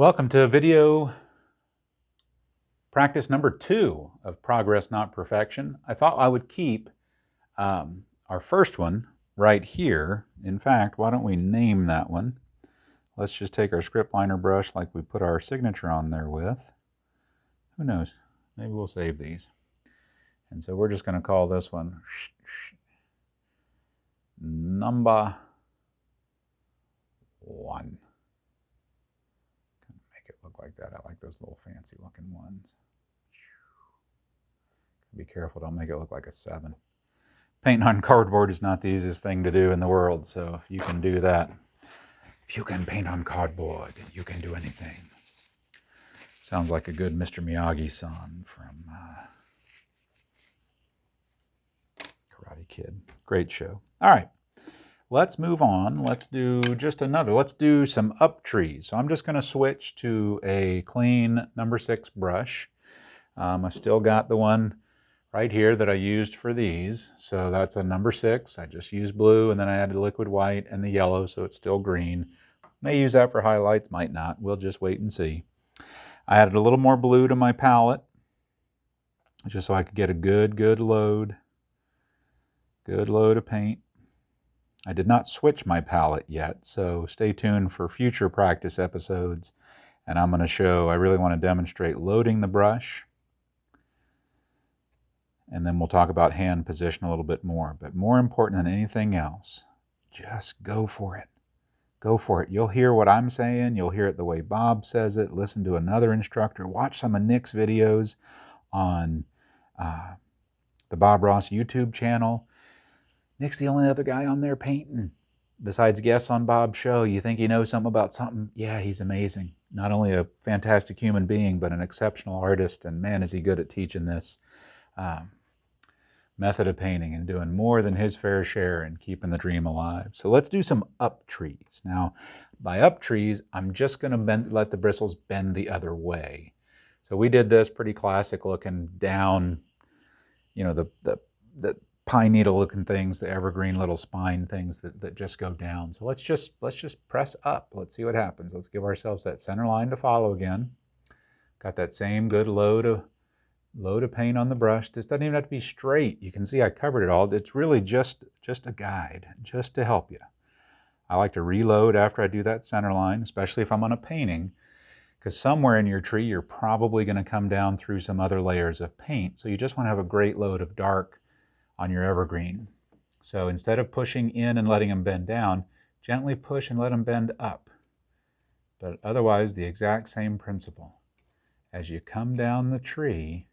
Welcome to video practice number 2 of Progress Not Perfection. I thought I would keep our first one right here. In fact, why don't we name that one? Let's just take our script liner brush like we put our signature on there with. Who knows? Maybe we'll save these. And so we're just going to call this one number 1. Look like that. I like those little fancy looking ones. Be careful, don't make it look like a 7. Painting on cardboard is not the easiest thing to do in the world, so if you can do that, if you can paint on cardboard, you can do anything. Sounds like a good Mr. Miyagi song from Karate Kid. Great show. All right. Let's move on. Let's do just another. Let's do some up trees. So I'm just going to switch to a clean number 6 brush. I still got the one right here that I used for these. So that's a number 6. I just used blue and then I added liquid white and the yellow, so it's still green. May use that for highlights, might not. We'll just wait and see. I added a little more blue to my palette just so I could get a good load. Good load of paint. I did not switch my palette yet, so stay tuned for future practice episodes. And I'm going to show, I really want to demonstrate loading the brush. And then we'll talk about hand position a little bit more. But more important than anything else, just go for it. Go for it. You'll hear what I'm saying. You'll hear it the way Bob says it. Listen to another instructor. Watch some of Nick's videos on the Bob Ross YouTube channel. Nick's the only other guy on there painting. Besides guests on Bob's show, you think he knows something about something? Yeah, he's amazing. Not only a fantastic human being, but an exceptional artist. And man, is he good at teaching this method of painting and doing more than his fair share and keeping the dream alive. So let's do some up trees. Now, by up trees, I'm just going to let the bristles bend the other way. So we did this pretty classic looking down, you know, the pine needle looking things, the evergreen little spine things that just go down. So let's just press up. Let's see what happens. Let's give ourselves that center line to follow again. Got that same good load of paint on the brush. This doesn't even have to be straight. You can see I covered it all. It's really just a guide, just to help you. I like to reload after I do that center line, especially if I'm on a painting, because somewhere in your tree you're probably going to come down through some other layers of paint. So you just want to have a great load of dark on your evergreen. So instead of pushing in and letting them bend down, gently push and let them bend up. But otherwise, the exact same principle. As you come down the tree,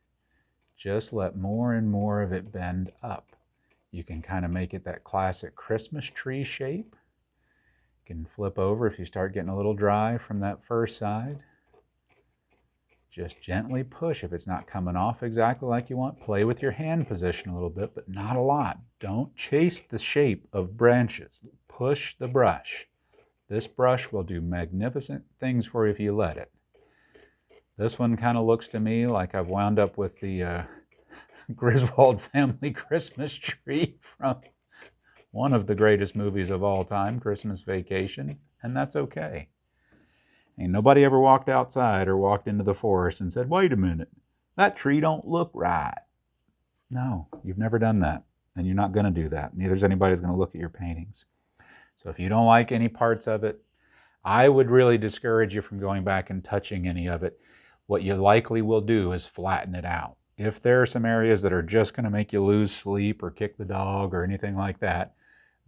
just let more and more of it bend up. You can kind of make it that classic Christmas tree shape. You can flip over if you start getting a little dry from that first side. Just gently push. If it's not coming off exactly like you want, play with your hand position a little bit, but not a lot. Don't chase the shape of branches. Push the brush. This brush will do magnificent things for you if you let it. This one kind of looks to me like I've wound up with the Griswold family Christmas tree from one of the greatest movies of all time, Christmas Vacation, and that's okay. And nobody ever walked outside or walked into the forest and said, wait a minute, that tree don't look right. No, you've never done that, and you're not going to do that. Neither is anybody who's going to look at your paintings. So if you don't like any parts of it, I would really discourage you from going back and touching any of it. What you likely will do is flatten it out. If there are some areas that are just going to make you lose sleep or kick the dog or anything like that,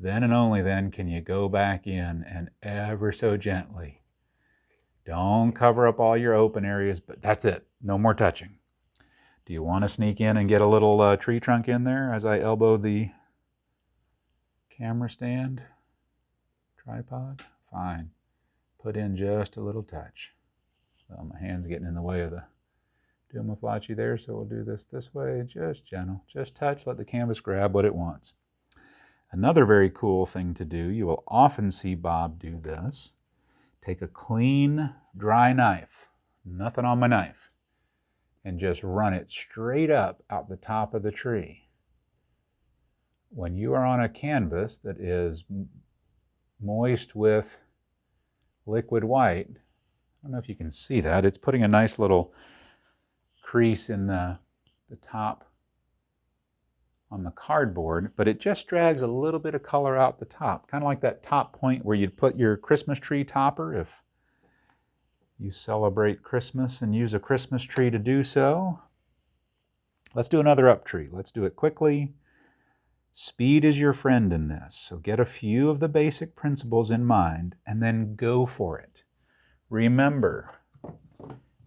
then and only then can you go back in and ever so gently. Don't cover up all your open areas, but that's it. No more touching. Do you want to sneak in and get a little tree trunk in there as I elbow the camera stand? Tripod? Fine. Put in just a little touch. Well, my hand's getting in the way of the Dumouflaci there, so we'll do this way, just gentle. Just touch, let the canvas grab what it wants. Another very cool thing to do, you will often see Bob do this. Take a clean, dry knife, nothing on my knife, and just run it straight up out the top of the tree. When you are on a canvas that is moist with liquid white, I don't know if you can see that. It's putting a nice little crease in the top on the cardboard, but it just drags a little bit of color out the top, kind of like that top point where you'd put your Christmas tree topper if you celebrate Christmas and use a Christmas tree to do so. Let's do another up tree. Let's do it quickly. Speed is your friend in this, so get a few of the basic principles in mind and then go for it. Remember,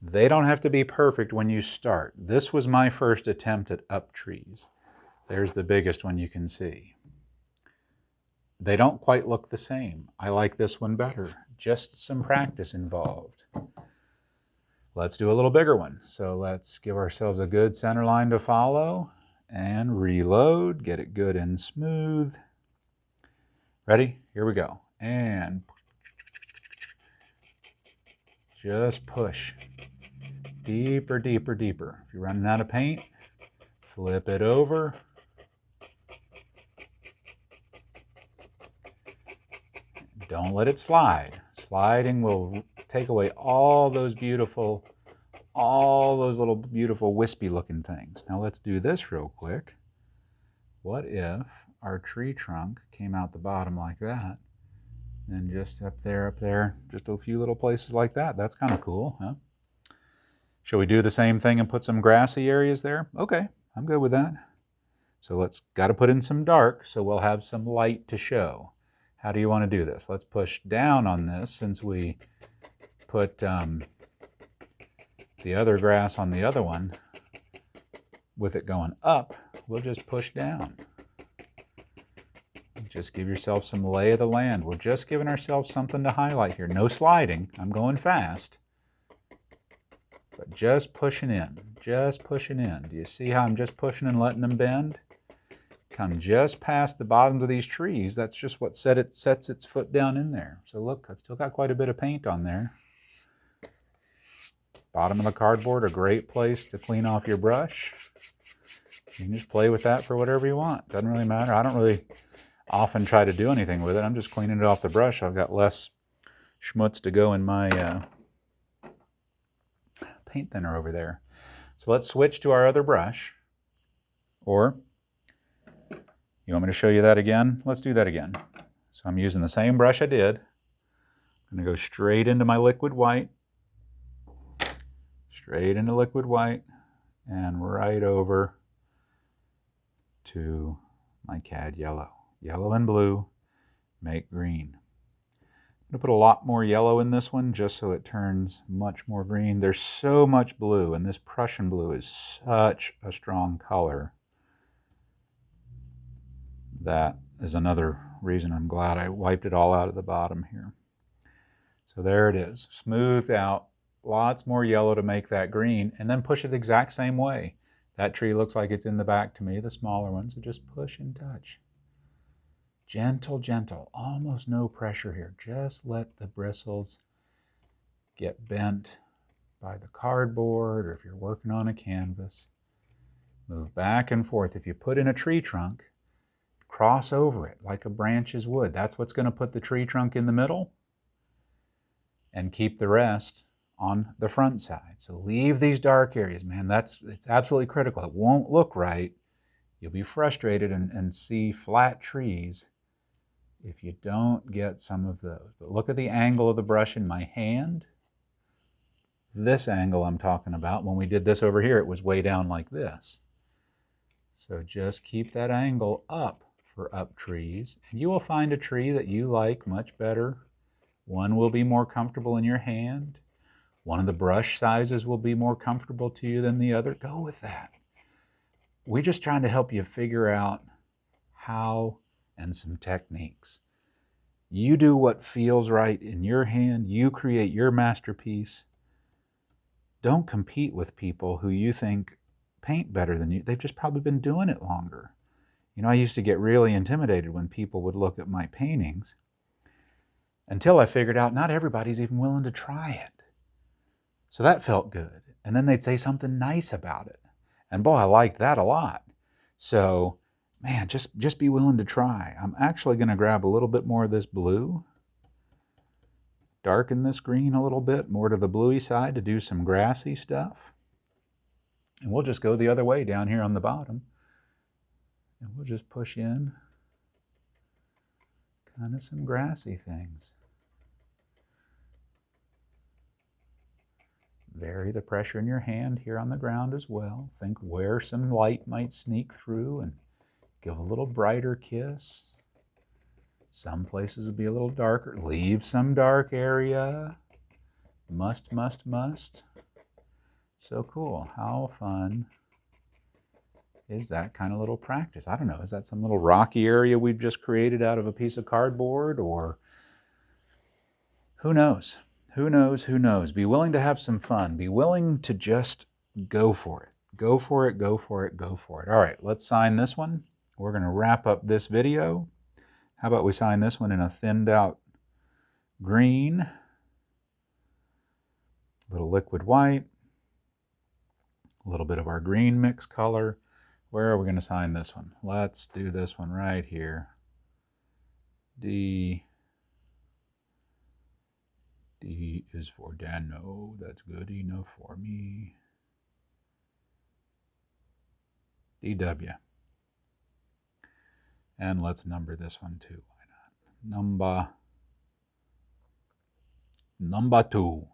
they don't have to be perfect when you start. This was my first attempt at up trees. There's the biggest one you can see. They don't quite look the same. I like this one better. Just some practice involved. Let's do a little bigger one. So let's give ourselves a good center line to follow and reload. Get it good and smooth. Ready? Here we go. And just push. Deeper, deeper, deeper. If you're running out of paint, flip it over. Don't let it slide. Sliding will take away all those little beautiful wispy looking things. Now let's do this real quick. What if our tree trunk came out the bottom like that? And just up there, just a few little places like that. That's kind of cool, huh? Shall we do the same thing and put some grassy areas there? Okay, I'm good with that. So got to put in some dark so we'll have some light to show. How do you want to do this? Let's push down on this since we put the other grass on the other one. With it going up, we'll just push down. Just give yourself some lay of the land. We're just giving ourselves something to highlight here. No sliding. I'm going fast. But just pushing in. Just pushing in. Do you see how I'm just pushing and letting them bend? Come just past the bottoms of these trees. That's just what sets its foot down in there. So look, I've still got quite a bit of paint on there. Bottom of the cardboard, a great place to clean off your brush. You can just play with that for whatever you want. Doesn't really matter. I don't really often try to do anything with it. I'm just cleaning it off the brush. I've got less schmutz to go in my paint thinner over there. So let's switch to our other brush. Or you want me to show you that again? Let's do that again. So I'm using the same brush I did. I'm going to go straight into my liquid white. Straight into liquid white. And right over to my CAD yellow. Yellow and blue make green. I'm going to put a lot more yellow in this one just so it turns much more green. There's so much blue, and this Prussian blue is such a strong color. That is another reason I'm glad I wiped it all out at the bottom here. So there it is, smoothed out, lots more yellow to make that green, and then push it the exact same way. That tree looks like it's in the back to me, the smaller one, so just push and touch. Gentle, gentle, almost no pressure here. Just let the bristles get bent by the cardboard, or if you're working on a canvas, move back and forth. If you put in a tree trunk, cross over it like a branch's wood. That's what's going to put the tree trunk in the middle and keep the rest on the front side. So leave these dark areas, man. It's absolutely critical. It won't look right. You'll be frustrated and see flat trees if you don't get some of those. But look at the angle of the brush in my hand. This angle I'm talking about. When we did this over here, it was way down like this. So just keep that angle up for up trees, and you will find a tree that you like much better. One will be more comfortable in your hand. One of the brush sizes will be more comfortable to you than the other. Go with that. We're just trying to help you figure out how and some techniques. You do what feels right in your hand. You create your masterpiece. Don't compete with people who you think paint better than you. They've just probably been doing it longer. You know, I used to get really intimidated when people would look at my paintings until I figured out not everybody's even willing to try it. So that felt good. And then they'd say something nice about it. And boy, I liked that a lot. So, man, just be willing to try. I'm actually going to grab a little bit more of this blue. darken this green a little bit, more to the bluey side to do some grassy stuff. And we'll just go the other way down here on the bottom. And we'll just push in kind of some grassy things. Vary the pressure in your hand here on the ground as well. Think where some light might sneak through and give a little brighter kiss. Some places will be a little darker. Leave some dark area. Must. So cool. How fun is that kind of little practice? I don't know. Is that some little rocky area we've just created out of a piece of cardboard? Or who knows? Who knows? Be willing to have some fun. Be willing to just go for it. Go for it. All right, let's sign this one. We're going to wrap up this video. How about we sign this one in a thinned out green, a little liquid white, a little bit of our green mix color. Where are we going to sign this one? Let's do this one right here. D is for Dan. No, that's good enough for me. DW. And let's number this one too. Why not? Number 2.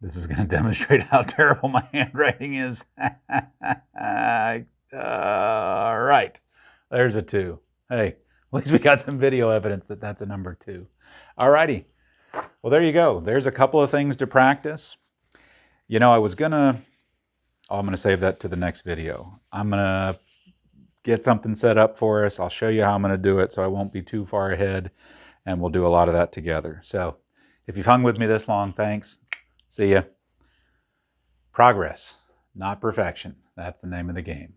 This is going to demonstrate how terrible my handwriting is. All right. There's a 2. Hey, at least we got some video evidence that that's a number 2. All righty. Well, there you go. There's a couple of things to practice. You know, I'm going to save that to the next video. I'm going to get something set up for us. I'll show you how I'm going to do it so I won't be too far ahead, and we'll do a lot of that together. So if you've hung with me this long, thanks. See ya. Progress, not perfection. That's the name of the game.